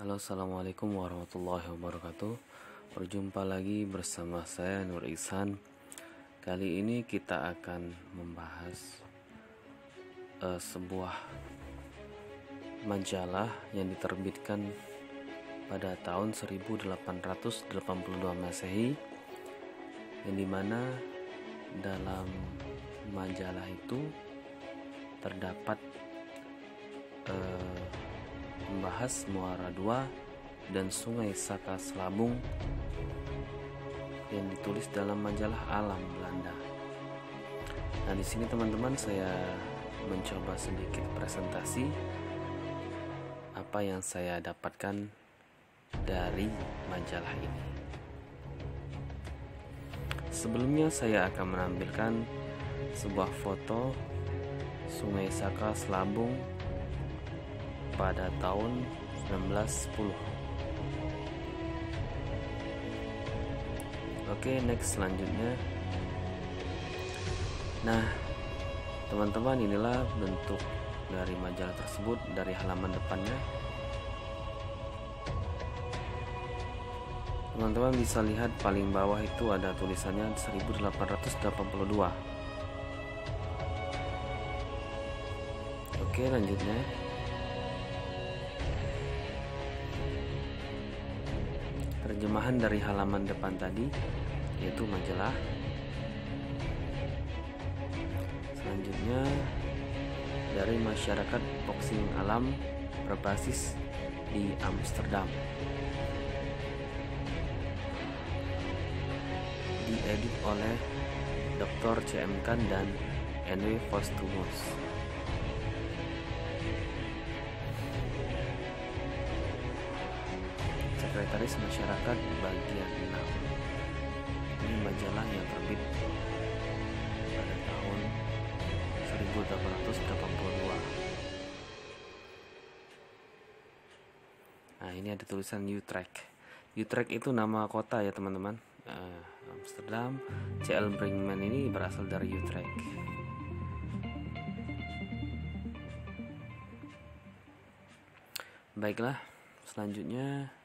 Halo, assalamualaikum warahmatullahi wabarakatuh. Berjumpa lagi bersama saya Nur Ihsan. Kali ini kita akan membahas sebuah majalah yang diterbitkan pada tahun 1882 Masehi, yang dimana dalam majalah itu terdapat membahas Muara II dan Sungai Saka Selabung yang ditulis dalam majalah Alam Belanda. Nah, di sini teman-teman saya mencoba sedikit presentasi apa yang saya dapatkan dari majalah ini. Sebelumnya saya akan menampilkan sebuah foto Sungai Saka Selabung pada tahun 1910. Oke, next selanjutnya. Nah, teman-teman, inilah bentuk dari majalah tersebut dari halaman depannya. Teman-teman bisa lihat paling bawah itu ada tulisannya 1882. Oke, lanjutnya. Terjemahan dari halaman depan tadi, yaitu majalah. Selanjutnya dari masyarakat boxing alam berbasis di Amsterdam, diedit oleh Dr. C.M. Khan dan N.W. Postumus. Sekretaris Masyarakat bagian 6. Ini majalah yang terbit pada tahun 1882. Nah, ini ada tulisan Utrecht. Utrecht itu nama kota ya teman-teman. Amsterdam. C.L. Brinkman ini berasal dari Utrecht. Baiklah, selanjutnya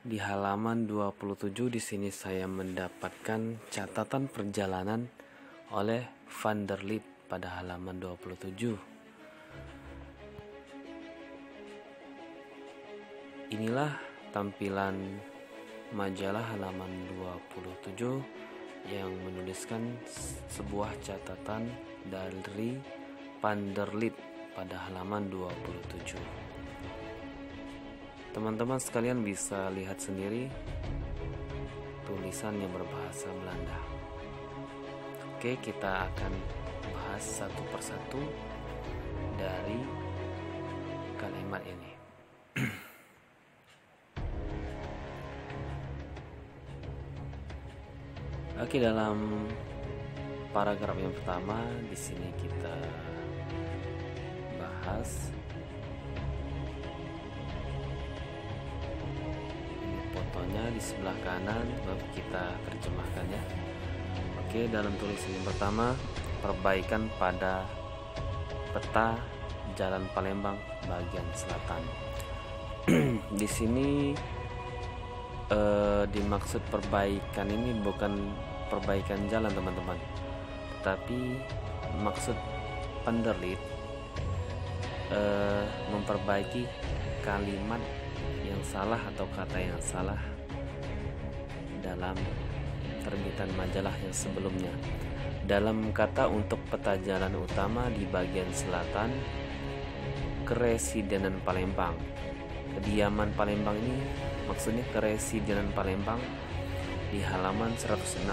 di halaman 27 di sini saya mendapatkan catatan perjalanan oleh Van der Lip pada halaman 27. Inilah tampilan majalah halaman 27 yang menuliskan sebuah catatan dari Van der Lip pada halaman 27. Teman-teman sekalian bisa lihat sendiri tulisan yang berbahasa Belanda. Oke, kita akan bahas satu persatu dari kalimat ini. Oke, dalam paragraf yang pertama di sini kita bahas fotonya di sebelah kanan, lalu kita terjemahkan ya. Oke, dalam tulisan yang pertama, perbaikan pada peta Jalan Palembang bagian selatan. Di sini dimaksud perbaikan ini bukan perbaikan jalan teman-teman, tapi maksud Van der Lip memperbaiki kalimat yang salah atau kata yang salah dalam terbitan majalah yang sebelumnya. Dalam kata untuk peta jalan utama di bagian selatan, Keresidenan Palembang. Kediaman Palembang ini maksudnya Keresidenan Palembang di halaman 106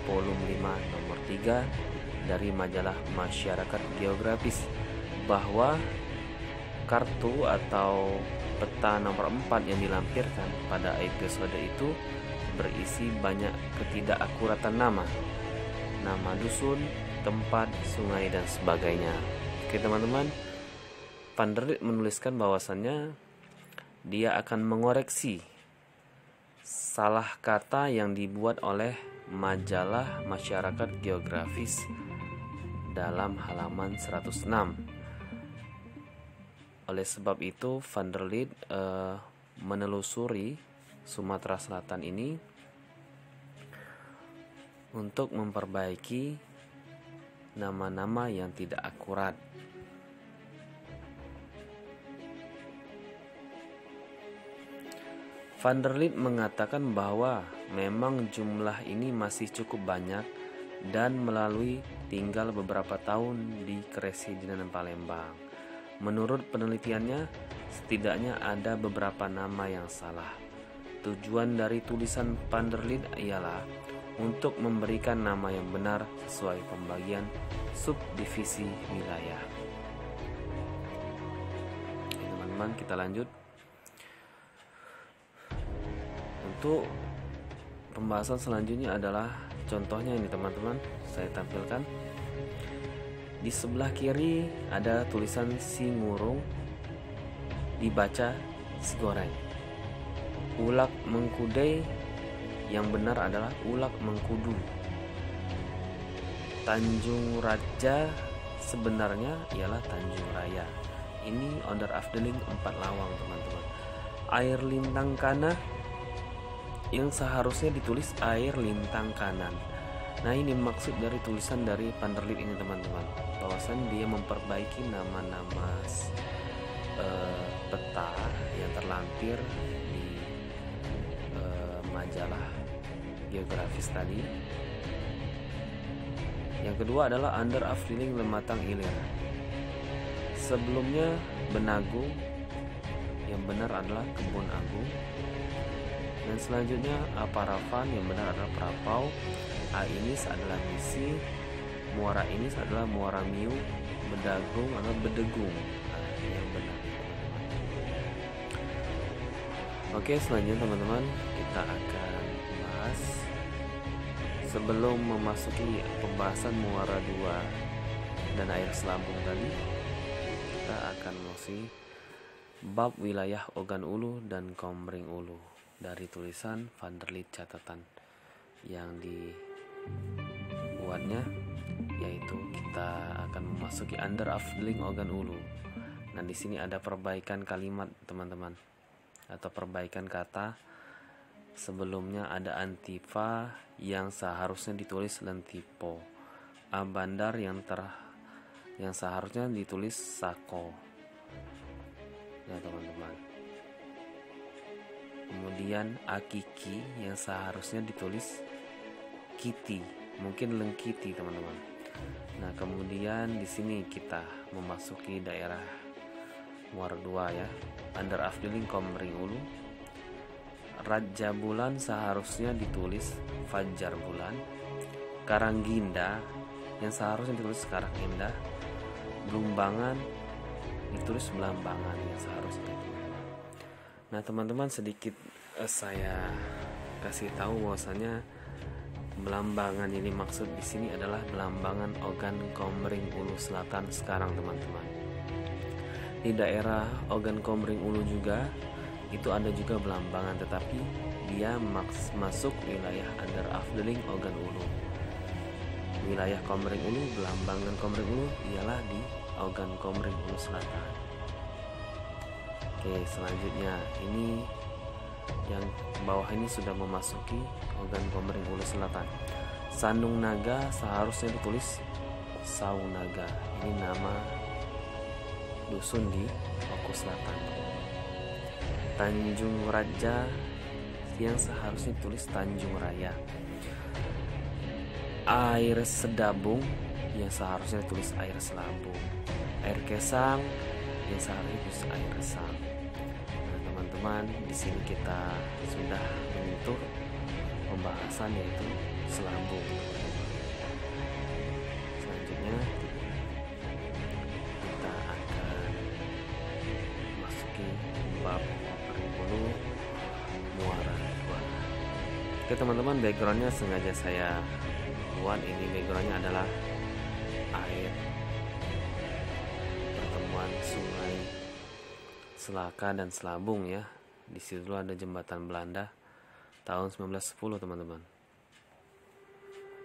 volume 5 nomor 3 dari majalah Masyarakat Geografis, bahwa kartu atau peta nomor 4 yang dilampirkan pada episode itu berisi banyak ketidakakuratan nama dusun, tempat, sungai, dan sebagainya. Oke teman-teman, Van der Lip menuliskan bahwasannya dia akan mengoreksi salah kata yang dibuat oleh majalah Masyarakat Geografis dalam halaman 106. Oleh sebab itu Van der Linde menelusuri Sumatera Selatan ini untuk memperbaiki nama-nama yang tidak akurat. Van der Linde mengatakan bahwa memang jumlah ini masih cukup banyak dan melalui tinggal beberapa tahun di Keresidenan Palembang. Menurut penelitiannya, setidaknya ada beberapa nama yang salah. Tujuan dari tulisan Van der Linde ialah untuk memberikan nama yang benar sesuai pembagian subdivisi wilayah. Teman-teman, kita lanjut. Untuk pembahasan selanjutnya adalah contohnya ini teman-teman, saya tampilkan. Di sebelah kiri ada tulisan si ngurung, dibaca si goreng. Ulak mengkudai, yang benar adalah ulak mengkudu. Tanjung Raja sebenarnya ialah Tanjung Raya. Ini order afdeling 4 lawang teman-teman. Air lintang kana yang seharusnya ditulis air lintang kanan. Nah, ini maksud dari tulisan dari Van der Linde ini teman-teman, bahwasan dia memperbaiki nama-nama peta yang terlampir di majalah geografis tadi. Yang kedua adalah under afdeling Lematang Ilir. Sebelumnya Benagung, yang benar adalah Kebun Agung. Dan selanjutnya Aparavan, yang benar adalah Prapau. Ainis adalah Misi, Muara Inis adalah Muara Miu, Bedagung adalah Bedegung. Nah, yang benar. Oke, selanjutnya teman-teman kita akan bahas, sebelum memasuki pembahasan Muara II dan air selambung tadi, kita akan memasuki bab wilayah Ogan Ulu dan Komering Ulu dari tulisan Van der Linde catatan yang dibuatnya, yaitu kita akan memasuki under afdeling Ogan Ulu. Nah, di sini ada perbaikan kalimat teman-teman, atau perbaikan kata. Sebelumnya ada antifa yang seharusnya ditulis lentipo. Abandar yang seharusnya ditulis sako. Ya teman-teman. Kemudian akiki yang seharusnya ditulis kiti, mungkin lengkiti teman-teman. Nah, kemudian di sini kita memasuki daerah Muara II ya. Under afdeling Komering Ulu. Raja Bulan seharusnya ditulis Fajar Bulan. Karangginda yang seharusnya ditulis Karangindah. Blumbangan ditulis Belambangan yang seharusnya. Nah, teman-teman, sedikit saya kasih tahu bahwasanya Belambangan ini maksud di sini adalah Belambangan Ogan Komering Ulu Selatan sekarang teman-teman. Di daerah Ogan Komering Ulu juga itu ada juga Belambangan, tetapi dia masuk wilayah under afdeling Ogan Ulu. Wilayah Komering Ulu, Belambangan Komering Ulu ialah di Ogan Komering Ulu Selatan. Oke, selanjutnya ini yang bawah ini sudah memasuki Ogan Komering Ulu Selatan. Sandung Naga seharusnya ditulis Saung Naga. Ini nama dusun di Oku Selatan. Tanjung Raja yang seharusnya ditulis Tanjung Raya. Air Sedabung yang seharusnya ditulis Air Selabung. Air Kesang yang seharusnya ditulis Air Resang. Nah, teman-teman, di sini kita sudah menyentuh pembahasan yaitu selambung. Selanjutnya kita akan masuki bab Muara II. Oke teman-teman, backgroundnya sengaja saya buat. Ini backgroundnya adalah air pertemuan sungai Selaka dan Selabung ya. Di situ ada jembatan Belanda tahun 1910 teman-teman.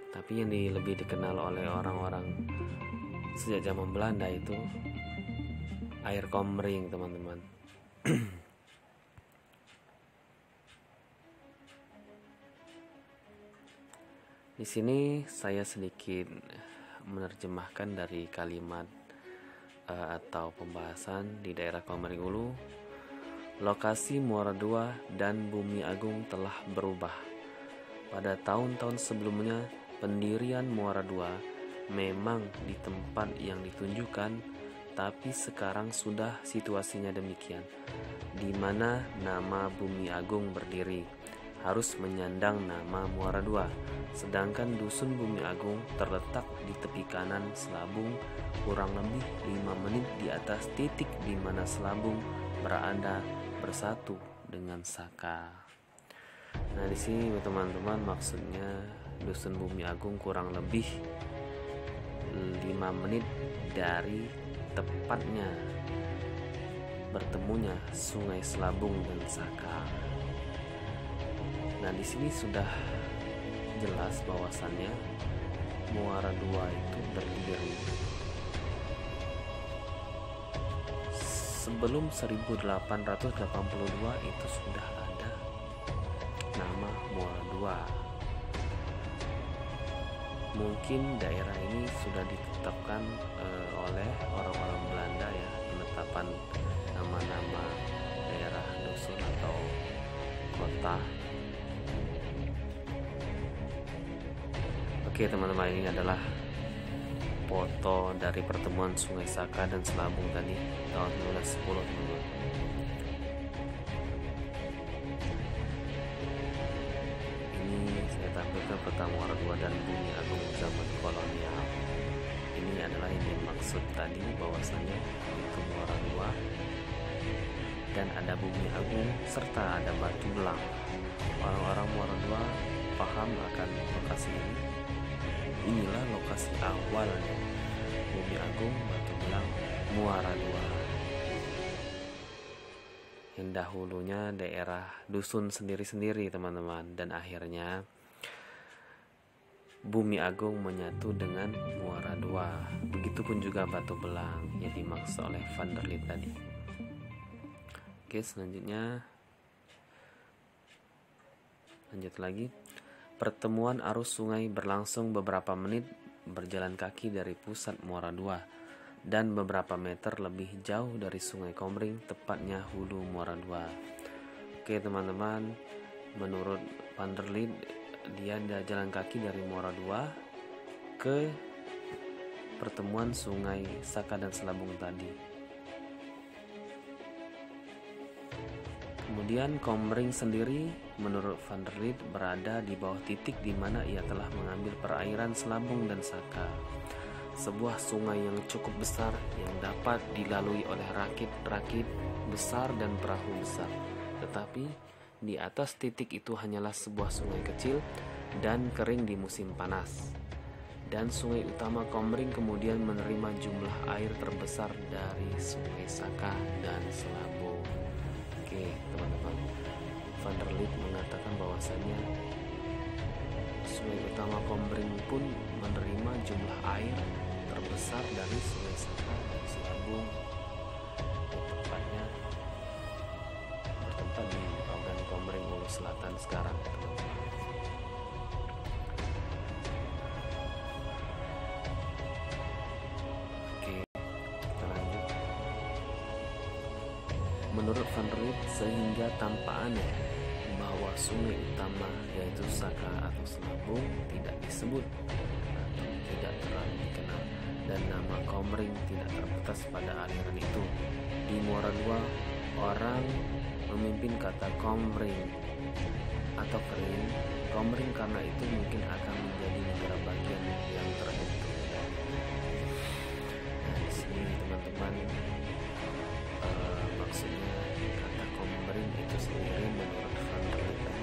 Tapi yang lebih dikenal oleh orang-orang sejak zaman Belanda itu air komering, teman-teman. Di sini saya sedikit menerjemahkan dari kalimat atau pembahasan di daerah Komering Ulu. Lokasi Muara II dan Bumi Agung telah berubah. Pada tahun-tahun sebelumnya, pendirian Muara II memang di tempat yang ditunjukkan, tapi sekarang sudah situasinya demikian, di mana nama Bumi Agung berdiri harus menyandang nama Muara II, sedangkan Dusun Bumi Agung terletak di tepi kanan Selabung, kurang lebih 5 menit di atas titik di mana Selabung berada bersatu dengan Saka. Nah, di sini teman-teman, maksudnya Dusun Bumi Agung kurang lebih 5 menit dari tepatnya bertemunya Sungai Selabung dan Saka. Nah, di sini sudah jelas bahwasannya Muara II itu berdiri sebelum 1882. Itu sudah ada nama Muara II. Mungkin daerah ini sudah ditetapkan oleh orang-orang Belanda ya, penetapan nama-nama daerah, dusun atau kota. Oke teman-teman, ini adalah foto dari pertemuan Sungai Saka dan Selabung tadi tahun 1910, teman-teman. Ini saya tampilkan peta Muara II dan Bumi Agung zaman kolonial. Ini adalah yang dimaksud tadi, bahwasannya itu Muara II dan ada Bumi Agung serta ada Batu Belang. Orang-orang Muara II paham akan lokasi ini. Inilah lokasi awalnya Bumi Agung, Batu Belang, Muara II, yang dahulunya daerah dusun sendiri-sendiri, teman-teman, dan akhirnya Bumi Agung menyatu dengan Muara II. Begitupun juga Batu Belang yang dimaksud oleh Van der Linde tadi. Oke, selanjutnya lanjut lagi. Pertemuan arus sungai berlangsung beberapa menit berjalan kaki dari pusat Muara II dan beberapa meter lebih jauh dari Sungai Komering, tepatnya hulu Muara II. Oke teman-teman, menurut Van der Linde, dia jalan kaki dari Muara II ke pertemuan Sungai Saka dan Selabung tadi. Kemudian Komering sendiri menurut Van der Linde berada di bawah titik di mana ia telah mengambil perairan Selabung dan Saka, sebuah sungai yang cukup besar yang dapat dilalui oleh rakit-rakit besar dan perahu besar. Tetapi di atas titik itu hanyalah sebuah sungai kecil dan kering di musim panas. Dan sungai utama Komering kemudian menerima jumlah air terbesar dari Sungai Saka dan Selabung. Oke teman-teman, Van der Linde mengatakan bahwasannya sungai utama Komering pun menerima jumlah air terbesar dari Sungai Saka dan Selabung, tepatnya bertempat di Ogan Komering Ulu Selatan sekarang, teman-teman. Oke, kita lanjut. Menurut Van der Linde, sehingga tampak aneh bahwa sungai utama yaitu Saka atau Selabung tidak disebut atau tidak terlalu dikenal, dan nama Komering tidak terbatas pada aliran itu. Di Muara II, orang memimpin kata Komering atau kering Komering karena itu mungkin akan menjadi negara bagian yang terbentuk. Nah, di sini teman-teman, maksudnya kata Komering itu sendiri menurut Van der Linde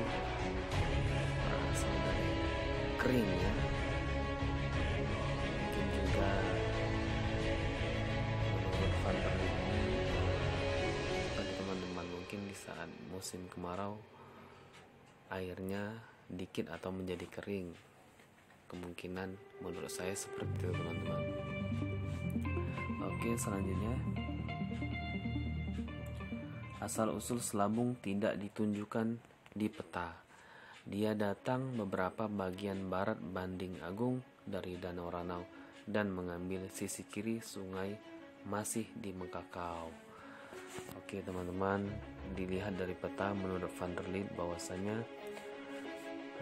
berasal dari kering ya. Mungkin juga menurut Van der Linde tadi teman-teman, mungkin di saat musim kemarau airnya dikit atau menjadi kering. Kemungkinan menurut saya seperti itu teman-teman. Oke, selanjutnya Asal-usul selabung tidak ditunjukkan di peta. Dia datang beberapa bagian barat Banding Agung dari Danau Ranau dan mengambil sisi kiri sungai masih di Mekakau. Oke teman-teman, dilihat dari peta menurut Van der Linde bahwasanya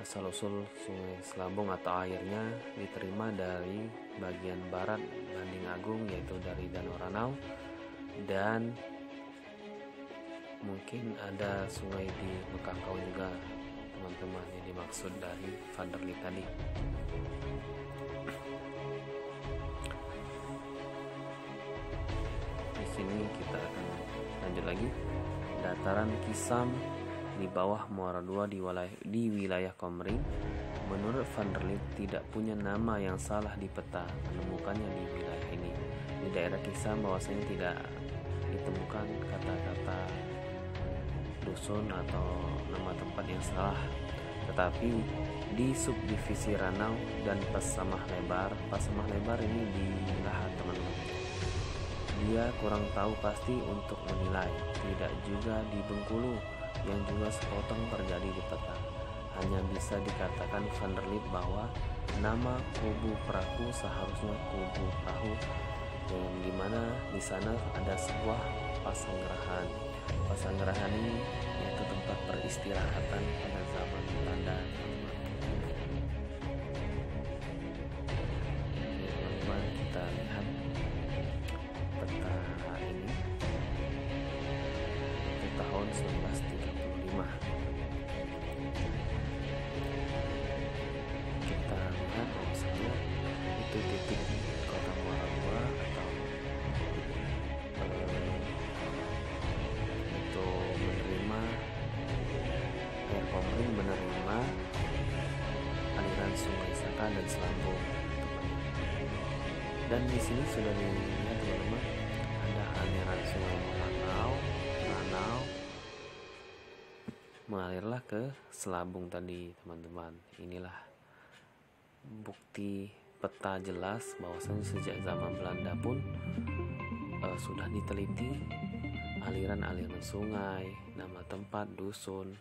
asal-usul sungai Selabung atau airnya diterima dari bagian barat Banding Agung, yaitu dari Danau Ranau, dan mungkin ada sungai di Mekakau juga teman-teman yang dimaksud dari Van der Linde tadi. Di sini kita akan lanjut lagi. Dataran Kisam di bawah Muara II di wilayah Komering menurut Van der Linde tidak punya nama yang salah di peta menemukannya di wilayah ini. Di daerah Kisam bahwasanya tidak ditemukan kata-kata dusun atau nama tempat yang salah, tetapi di subdivisi Ranau dan Pasamah Lebar ini di Lahat teman-teman. Dia kurang tahu pasti untuk menilai, tidak juga di Bengkulu yang juga sepotong terjadi di peta. Hanya bisa dikatakan Van der Linde bahwa nama Kubu Perahu seharusnya Kubu Perahu, yang dimana di sana ada sebuah pasanggerahan. Pasanggerahan ini yaitu tempat peristirahatan pada zaman Belanda. Teman-teman, kita lihat peta ini itu tahun 1935. Kita lihat bahwasanya itu titik kota Muara II atau Komering menerima aliran Sungai Saka dan Selambung. Dan di sini sudah dilihat teman-teman, ada aliran Sungai Ranau mengalirlah ke Selambung tadi teman-teman. Inilah bukti peta jelas bahwasanya sejak zaman Belanda pun sudah diteliti aliran-aliran sungai, nama tempat, dusun,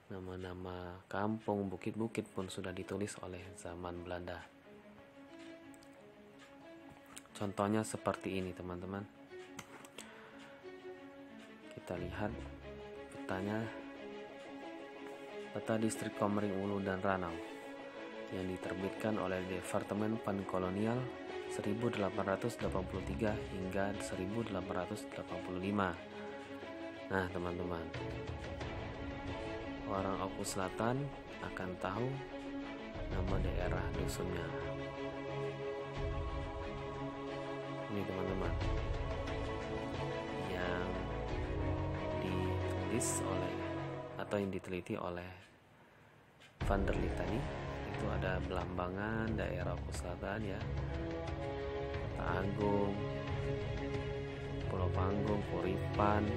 nama-nama kampung, bukit-bukit pun sudah ditulis oleh zaman Belanda. Contohnya seperti ini teman-teman. Kita lihat petanya, peta distrik Komering Ulu dan Ranau yang diterbitkan oleh Departemen Pankolonial 1883 hingga 1885. Nah teman-teman, orang Oku Selatan akan tahu nama daerah dusunnya. Ini teman-teman, yang ditulis oleh atau yang diteliti oleh Van der Linde tadi, itu ada Belambangan, daerah Oku Selatan ya, Kota Agung, Pulau Panggung, Kuripan,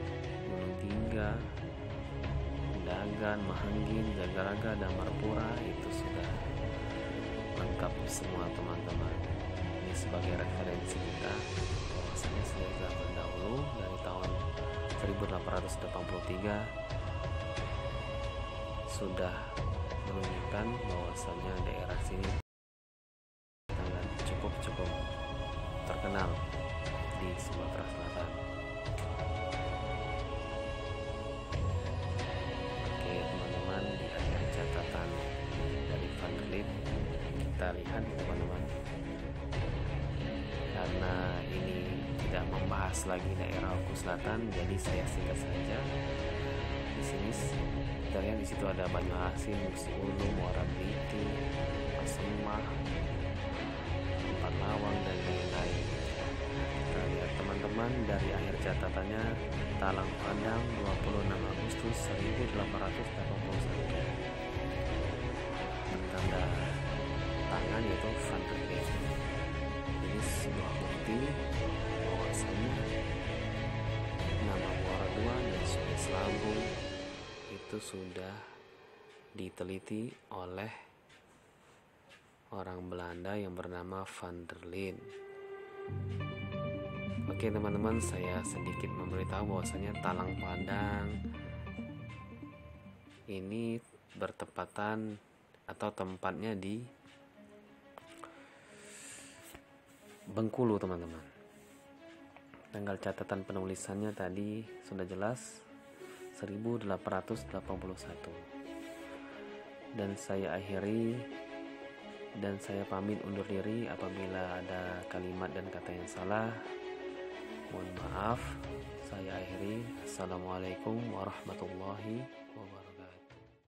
Gunung Tingga, Dagan, Mahanggin, Jagaraga, dan Marpura. Itu sudah lengkap semua teman-teman. Ini sebagai referensi kita bahwasanya sejak zaman dahulu dari tahun 1883 sudah menunjukkan bahwasanya daerah sini sangat cukup terkenal di Sumatera Selatan. Kita lihat teman-teman, karena ini tidak membahas lagi daerah Oku Selatan, jadi saya singkat saja. Di sini kita lihat di situ ada Banyuasin, Musi Ulu, Muara Beliti, Pasemah, Empat Lawang, dan lain-lain. Kita lihat teman-teman dari akhir catatannya, Talang Pandang 26 Agustus 1881. Tanda tangan yaitu Van der Linde. Ini sebuah bukti bahwasanya nama Muara II dan Sungai Selambung itu sudah diteliti oleh orang Belanda yang bernama Van der Linde. Oke Oke teman-teman, saya sedikit memberitahu bahwasanya Talang Padang ini bertepatan atau tempatnya di Bengkulu teman-teman. Tanggal catatan penulisannya tadi sudah jelas 1881. Dan saya akhiri dan saya pamit undur diri apabila ada kalimat dan kata yang salah. Mohon maaf. Saya akhiri. Assalamualaikum warahmatullahi